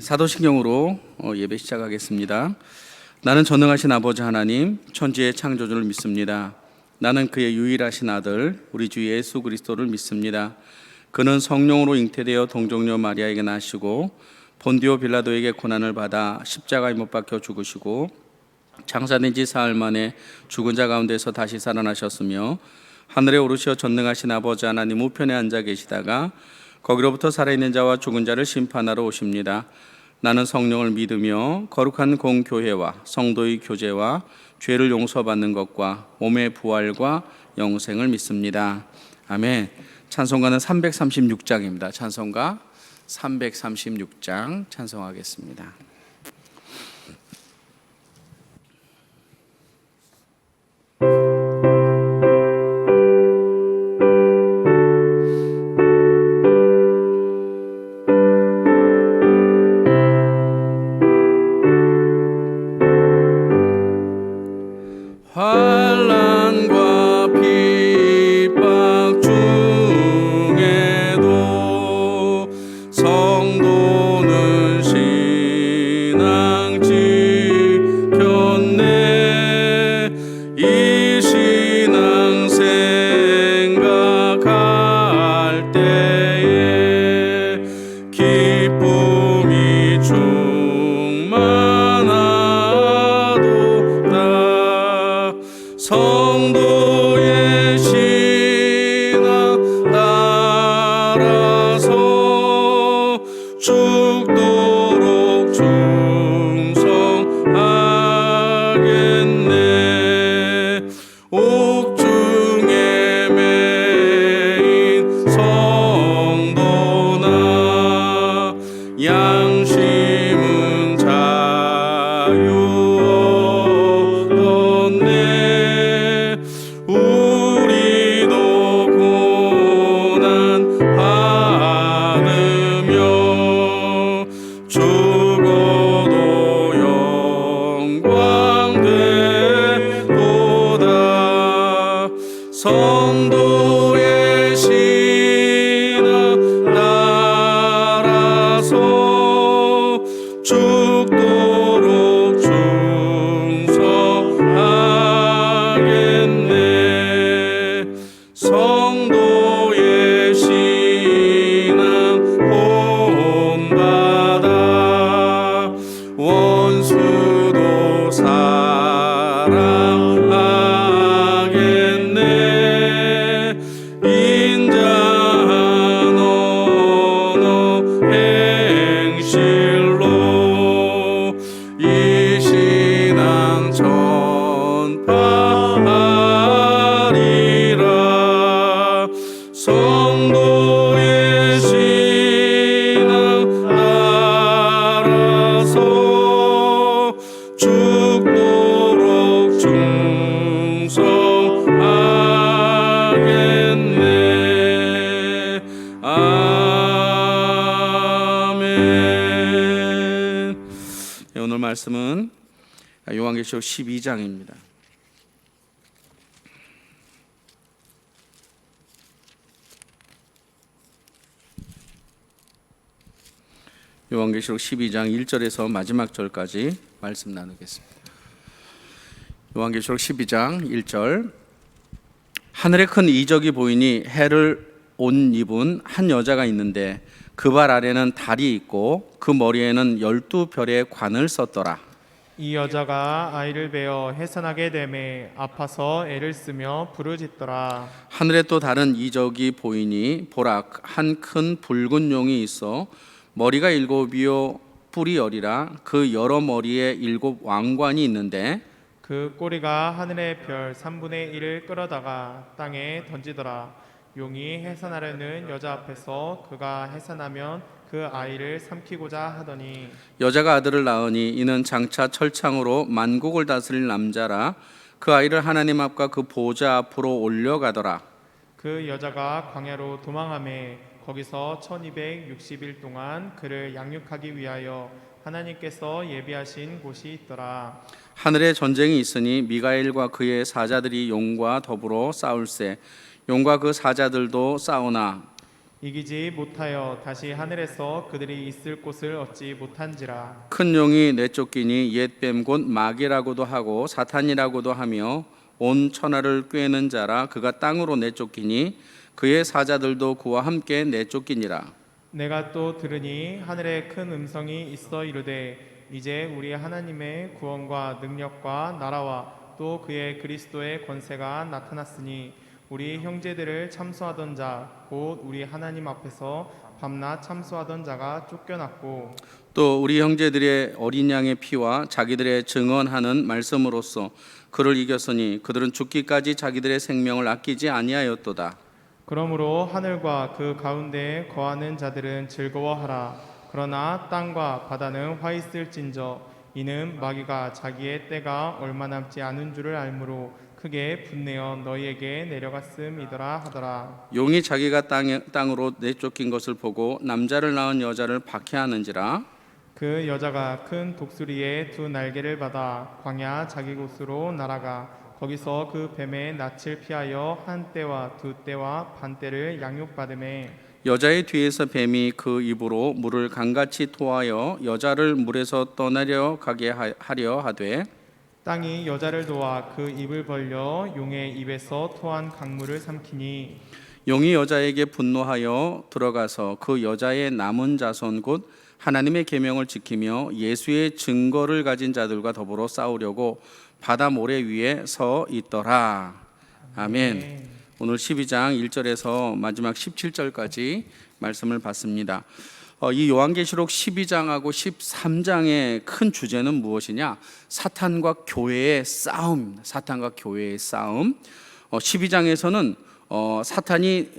사도신경으로 예배 시작하겠습니다. 나는 전능하신 아버지 하나님, 천지의 창조주를 믿습니다. 나는 그의 유일하신 아들, 우리 주 예수 그리스도를 믿습니다. 그는 성령으로 잉태되어 동정녀 마리아에게 나시고 본디오 빌라도에게 고난을 받아 십자가에 못 박혀 죽으시고 장사된 지 사흘 만에 죽은 자 가운데서 다시 살아나셨으며 하늘에 오르시어 전능하신 아버지 하나님 우편에 앉아 계시다가 거기로부터 살아있는 자와 죽은 자를 심판하러 오십니다. 나는 성령을 믿으며 거룩한 공교회와 성도의 교제와 죄를 용서받는 것과 몸의 부활과 영생을 믿습니다. 아멘. 찬송가는 336장입니다. 찬송가 336장 찬송하겠습니다. 환난과 핍박 중에도 성도는 신앙 지켰네. 이 신앙 생각할 때에 기쁨이 충만하도다. 성도의 신앙 따라서 죽도록 충성하겠네. 옥중에 매인 성도나 양심은 자유 얻었네. 우리도 고난 받으며 죽어도 영광 되도다. 성도의 신앙 따라서 죽도록 충성하겠네. 성도의 신앙 본받아 원수도 사랑하겠네. 인자한 언어 행실로 이 신앙 전파하리라. 성도의 신앙 따라서 죽도록 충성하겠네. 아멘. 오늘 말씀은 요한계시록 12장입니다. 요한계시록 12장 1절에서 마지막 절까지 말씀 나누겠습니다. 요한계시록 12장 1절. 하늘에 큰 이적이 보이니 해를 옷 입은 한 여자가 있는데 그 발 아래는 달이 있고 그 머리에는 12별의 관을 썼더라. 이 여자가 아이를 베어 해산하게 되매 아파서 애를 쓰며 부르짖더라. 하늘에 또 다른 이적이 보이니 보라, 한 큰 붉은 용이 있어 머리가 7이요 뿔이 10이라. 그 여러 머리에 7 왕관이 있는데 그 꼬리가 하늘의 별 3분의 1을 끌어다가 땅에 던지더라. 용이 해산하려는 여자 앞에서 그가 해산하면 그 아이를 삼키고자 하더니 여자가 아들을 낳으니 이는 장차 철창으로 만국을 다스릴 남자라. 그 아이를 하나님 앞과 그 보좌 앞으로 올려가더라. 그 여자가 광야로 도망하매 거기서 1260일 동안 그를 양육하기 위하여 하나님께서 예비하신 곳이 있더라. 하늘에 전쟁이 있으니 미가엘과 그의 사자들이 용과 더불어 싸울세. 용과 그 사자들도 싸우나 이기지 못하여 다시 하늘에서 그들이 있을 곳을 얻지 못한지라. 큰 용이 내쫓기니 옛 뱀 곧 마귀라고도 하고 사탄이라고도 하며 온 천하를 꿰는 자라. 그가 땅으로 내쫓기니 그의 사자들도 그와 함께 내쫓기니라. 내가 또 들으니 하늘에 큰 음성이 있어 이르되 이제 우리 하나님의 구원과 능력과 나라와 또 그의 그리스도의 권세가 나타났으니 우리 형제들을 참수하던 자 곧 우리 하나님 앞에서 밤낮 참수하던 자가 쫓겨났고 또 우리 형제들의 어린 양의 피와 자기들의 증언하는 말씀으로써 그를 이겼으니 그들은 죽기까지 자기들의 생명을 아끼지 아니하였도다. 그러므로 하늘과 그 가운데에 거하는 자들은 즐거워하라. 그러나 땅과 바다는 화 있을진저 이는 마귀가 자기의 때가 얼마 남지 않은 줄을 알므로 크게 분내어 너희에게 내려갔음이더라 하더라. 용이 자기가 땅으로 내쫓긴 것을 보고 남자를 낳은 여자를 박해하는지라. 그 여자가 큰 독수리의 두 날개를 받아 광야 자기 곳으로 날아가 거기서 그 뱀의 낯을 피하여 한 때와 두 때와 반 때를 양육받음에 여자의 뒤에서 뱀이 그 입으로 물을 강같이 토하여 여자를 물에서 떠내려 가게 하려 하되 땅이 여자를 도와 그 입을 벌려 용의 입에서 토한 강물을 삼키니 용이 여자에게 분노하여 들어가서 그 여자의 남은 자손 곧 하나님의 계명을 지키며 예수의 증거를 가진 자들과 더불어 싸우려고 바다 모래 위에 서 있더라. 아멘. 오늘 12장 1절에서 마지막 17절까지 말씀을 봤습니다. 이 요한계시록 12장하고 13장의 큰 주제는 무엇이냐? 사탄과 교회의 싸움. 사탄과 교회의 싸움. 12장에서는 사탄이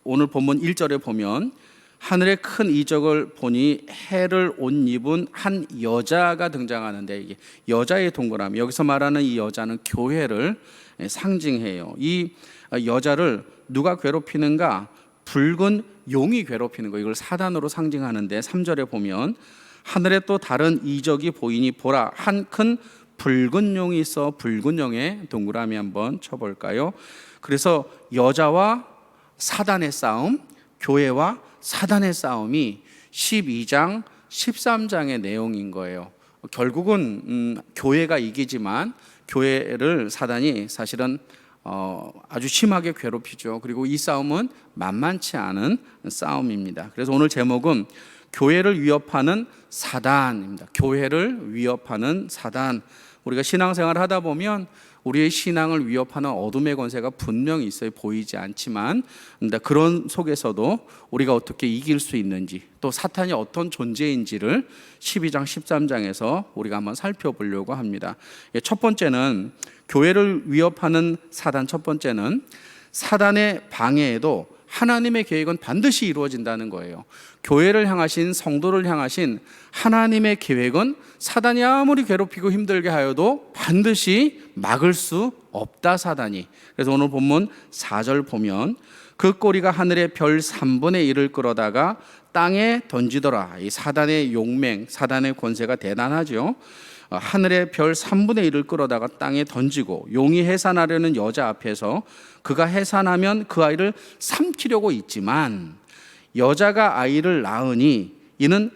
오늘 본문 1절에 보면 하늘의 큰 이적을 보니 해를 옷 입은 한 여자가 등장하는데 이게 여자의 동그라미. 여기서 말하는 이 여자는 교회를 상징해요. 이 여자를 누가 괴롭히는가? 붉은 용이 괴롭히는 거. 이걸 사단으로 상징하는데 3절에 보면 하늘에 또 다른 이적이 보이니 보라 한 큰 붉은 용이 있어. 붉은 용의 동그라미 한번 쳐볼까요? 그래서 여자와 사단의 싸움, 교회와 사단의 싸움이 12장 13장의 내용인 거예요. 결국은 교회가 이기지만 교회를 사단이 사실은 아주 심하게 괴롭히죠. 그리고 이 싸움은 만만치 않은 싸움입니다. 그래서 오늘 제목은 교회를 위협하는 사단입니다. 교회를 위협하는 사단. 우리가 신앙생활을 하다 보면 우리의 신앙을 위협하는 어둠의 권세가 분명히 있어요. 보이지 않지만 그런 속에서도 우리가 어떻게 이길 수 있는지 또 사탄이 어떤 존재인지를 12장 13장에서 우리가 한번 살펴보려고 합니다. 첫 번째는 교회를 위협하는 사단. 첫 번째는 사단의 방해에도 하나님의 계획은 반드시 이루어진다는 거예요. 교회를 향하신, 성도를 향하신 하나님의 계획은 사단이 아무리 괴롭히고 힘들게 하여도 반드시 막을 수 없다, 사단이. 그래서 오늘 본문 4절 보면 그 꼬리가 하늘의 별 3분의 1을 끌어다가 땅에 던지더라. 이 사단의 용맹, 사단의 권세가 대단하죠. 하늘의 별 3분의 1을 끌어다가 땅에 던지고 용이 해산하려는 여자 앞에서 그가 해산하면 그 아이를 삼키려고 있지만 여자가 아이를 낳으니 이는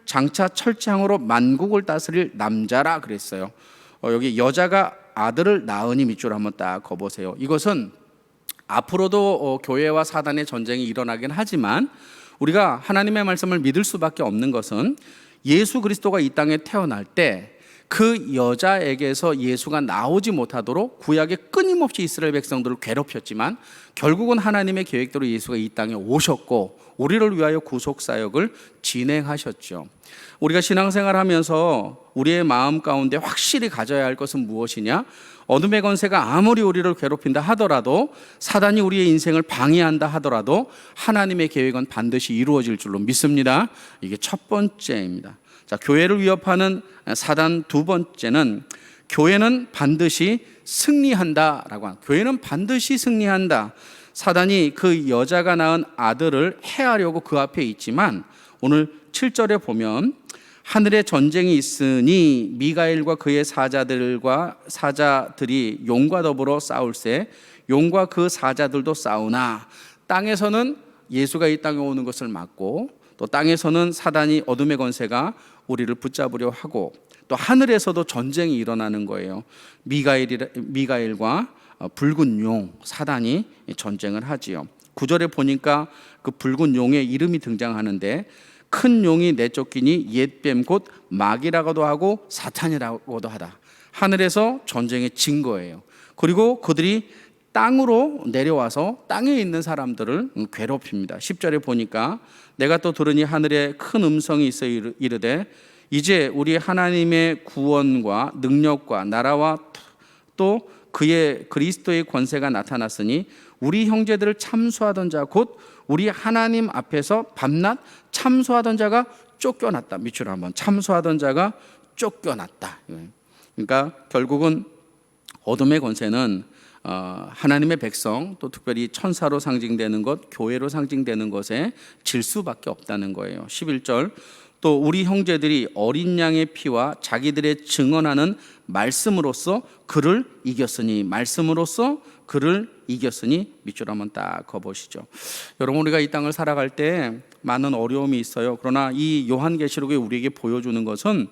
장차 철장으로 만국을 다스릴 남자라 그랬어요. 여기 여자가 아들을 낳으니 밑줄 한번 딱 거보세요. 이것은 앞으로도 교회와 사단의 전쟁이 일어나긴 하지만 우리가 하나님의 말씀을 믿을 수밖에 없는 것은 예수 그리스도가 이 땅에 태어날 때 그 여자에게서 예수가 나오지 못하도록 구약에 끊임없이 이스라엘 백성들을 괴롭혔지만 결국은 하나님의 계획대로 예수가 이 땅에 오셨고 우리를 위하여 구속사역을 진행하셨죠. 우리가 신앙생활하면서 우리의 마음 가운데 확실히 가져야 할 것은 무엇이냐? 어둠의 권세가 아무리 우리를 괴롭힌다 하더라도 사단이 우리의 인생을 방해한다 하더라도 하나님의 계획은 반드시 이루어질 줄로 믿습니다. 이게 첫 번째입니다. 자, 교회를 위협하는 사단 두 번째는 교회는 반드시 승리한다라고 합니다. 교회는 반드시 승리한다. 사단이 그 여자가 낳은 아들을 해하려고 그 앞에 있지만 오늘 7절에 보면 하늘에 전쟁이 있으니 미가엘과 그의 사자들이 용과 더불어 싸울세 용과 그 사자들도 싸우나 땅에서는 예수가 이 땅에 오는 것을 막고, 또 땅에서는 사단이 어둠의 권세가 우리를 붙잡으려 하고, 또 하늘에서도 전쟁이 일어나는 거예요. 미가엘과 붉은 용 사단이 전쟁을 하지요. 9절에 보니까 그 붉은 용의 이름이 등장하는데, 큰 용이 내쫓기니 옛뱀 곧 마귀라고도 하고 사탄이라고도 하다. 하늘에서 전쟁에 진 거예요. 그리고 그들이 땅으로 내려와서 땅에 있는 사람들을 괴롭힙니다. 10절에 보니까 내가 또 들으니 하늘에 큰 음성이 있어 이르되 이제 우리 하나님의 구원과 능력과 나라와 또 그의 그리스도의 권세가 나타났으니 우리 형제들을 참수하던 자 곧 우리 하나님 앞에서 밤낮 참수하던 자가 쫓겨났다. 밑줄 한번. 참수하던 자가 쫓겨났다. 그러니까 결국은 어둠의 권세는 하나님의 백성, 또 특별히 천사로 상징되는 것, 교회로 상징되는 것에 질 수밖에 없다는 거예요. 11절 또 우리 형제들이 어린 양의 피와 자기들의 증언하는 말씀으로써 그를 이겼으니, 말씀으로써 그를 이겼으니. 밑줄 한번 딱 그어보시죠. 여러분, 우리가 이 땅을 살아갈 때 많은 어려움이 있어요. 그러나 이 요한계시록이 우리에게 보여주는 것은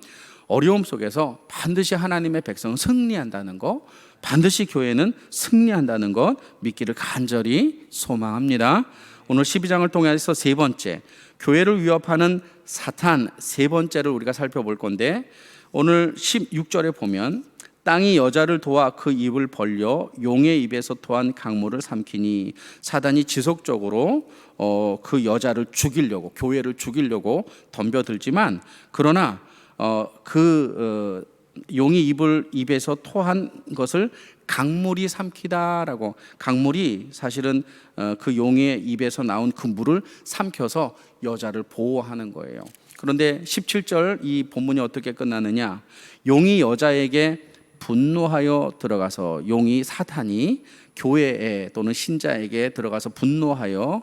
어려움 속에서 반드시 하나님의 백성은 승리한다는 것, 반드시 교회는 승리한다는 것 믿기를 간절히 소망합니다. 오늘 12장을 통해서 세 번째, 교회를 위협하는 사탄 세 번째를 우리가 살펴볼 건데, 오늘 16절에 보면 땅이 여자를 도와 그 입을 벌려 용의 입에서 토한 강물을 삼키니, 사단이 지속적으로 그 여자를 죽이려고, 교회를 죽이려고 덤벼들지만, 그러나 용이 입에서 토한 것을 강물이 삼키다라고, 강물이 사실은 그 용의 입에서 나온 그 물을 삼켜서 여자를 보호하는 거예요. 그런데 17절 이 본문이 어떻게 끝나느냐, 용이 여자에게 분노하여 들어가서, 용이 사탄이 교회에 또는 신자에게 들어가서 분노하여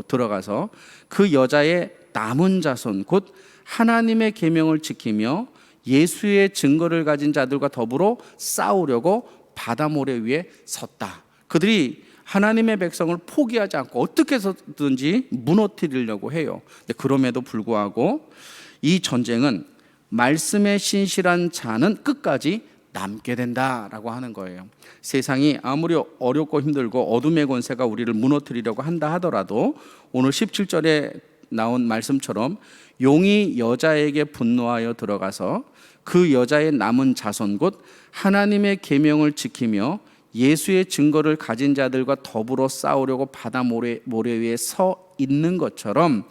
들어가서 그 여자의 남은 자손 곧 하나님의 계명을 지키며 예수의 증거를 가진 자들과 더불어 싸우려고 바다 모래 위에 섰다. 그들이 하나님의 백성을 포기하지 않고 어떻게 해서든지 무너뜨리려고 해요. 그럼에도 불구하고 이 전쟁은 말씀에 신실한 자는 끝까지 남게 된다라고 하는 거예요. 세상이 아무리 어렵고 힘들고 어둠의 권세가 우리를 무너뜨리려고 한다 하더라도 오늘 17절에 나온 말씀처럼 용이 여자에게 분노하여 들어가서 그 여자의 남은 자손 곧 하나님의 계명을 지키며 예수의 증거를 가진 자들과 더불어 싸우려고 바다 모래 위에 서 있는 것처럼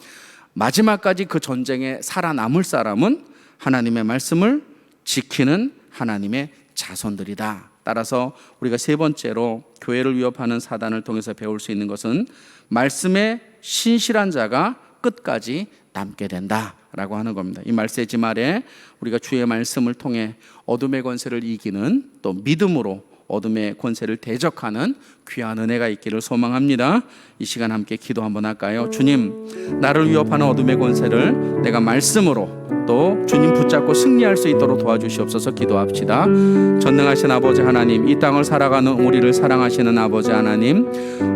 마지막까지 그 전쟁에 살아남을 사람은 하나님의 말씀을 지키는 하나님의 자손들이다. 따라서 우리가 세 번째로 교회를 위협하는 사단을 통해서 배울 수 있는 것은 말씀에 신실한 자가 끝까지 남게 된다라고 하는 겁니다. 이 말세지 말에 우리가 주의 말씀을 통해 어둠의 권세를 이기는, 또 믿음으로 어둠의 권세를 대적하는 귀한 은혜가 있기를 소망합니다. 이 시간 함께 기도 한번 할까요? 주님, 나를 위협하는 어둠의 권세를 내가 말씀으로 또 주님 붙잡고 승리할 수 있도록 도와주시옵소서. 기도합시다. 전능하신 아버지 하나님, 이 땅을 살아가는 우리를 사랑하시는 아버지 하나님,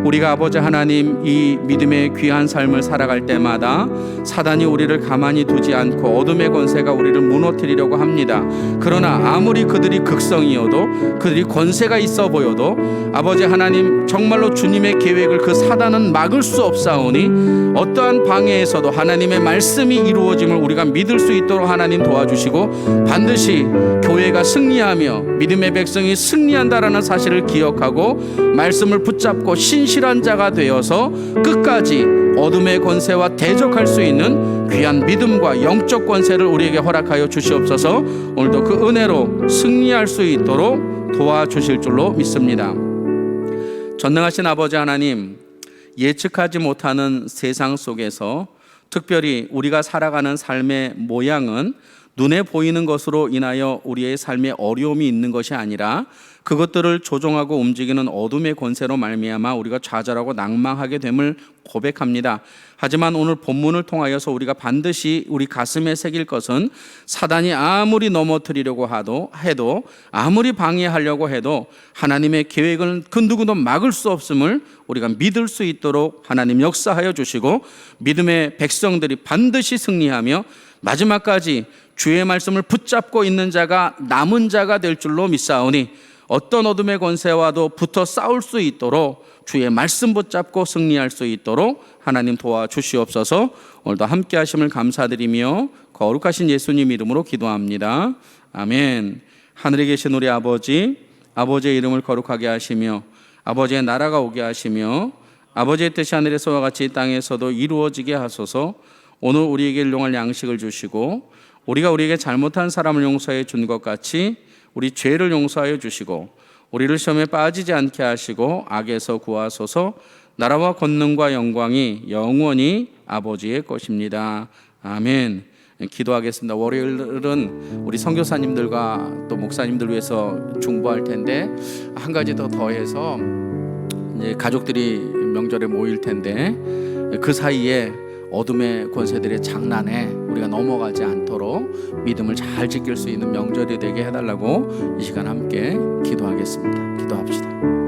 우리가 아버지 하나님 이 믿음의 귀한 삶을 살아갈 때마다 사단이 우리를 가만히 두지 않고 어둠의 권세가 우리를 무너뜨리려고 합니다. 그러나 아무리 그들이 극성이어도, 그들이 권세가 있어 보여도 아버지 하나님, 정말로 주님의 계획을 그 사단은 막을 수 없사오니 어떠한 방해에서도 하나님의 말씀이 이루어짐을 우리가 믿을 수 있도록 하나님 도와주시고, 반드시 교회가 승리하며 믿음의 백성이 승리한다라는 사실을 기억하고 말씀을 붙잡고 신실한 자가 되어서 끝까지 어둠의 권세와 대적할 수 있는 귀한 믿음과 영적 권세를 우리에게 허락하여 주시옵소서. 오늘도 그 은혜로 승리할 수 있도록 도와주실 줄로 믿습니다. 전능하신 아버지 하나님, 예측하지 못하는 세상 속에서 특별히 우리가 살아가는 삶의 모양은 눈에 보이는 것으로 인하여 우리의 삶에 어려움이 있는 것이 아니라 그것들을 조종하고 움직이는 어둠의 권세로 말미암아 우리가 좌절하고 낭망하게 됨을 고백합니다. 하지만 오늘 본문을 통하여서 우리가 반드시 우리 가슴에 새길 것은 사단이 아무리 넘어뜨리려고 해도 아무리 방해하려고 해도 하나님의 계획은 그 누구도 막을 수 없음을 우리가 믿을 수 있도록 하나님 역사하여 주시고 믿음의 백성들이 반드시 승리하며 마지막까지 주의 말씀을 붙잡고 있는 자가 남은 자가 될 줄로 믿사오니 어떤 어둠의 권세와도 붙어 싸울 수 있도록 주의 말씀 붙잡고 승리할 수 있도록 하나님 도와주시옵소서. 오늘도 함께 하심을 감사드리며 거룩하신 예수님 이름으로 기도합니다. 아멘. 하늘에 계신 우리 아버지, 아버지의 이름을 거룩하게 하시며 아버지의 나라가 오게 하시며 아버지의 뜻이 하늘에서와 같이 땅에서도 이루어지게 하소서. 오늘 우리에게 일용할 양식을 주시고 우리가 우리에게 잘못한 사람을 용서해 준 것 같이 우리 죄를 용서하여 주시고 우리를 시험에 빠지지 않게 하시고 악에서 구하소서. 나라와 권능과 영광이 영원히 아버지의 것입니다. 아멘. 기도하겠습니다. 월요일은 우리 선교사님들과 또 목사님들 위해서 중보할 텐데 한 가지 더 더해서 이제 가족들이 명절에 모일 텐데 그 사이에 어둠의 권세들의 장난에 우리가 넘어가지 않도록 믿음을 잘 지킬 수 있는 명절이 되게 해달라고 이 시간 함께 기도하겠습니다. 기도합시다.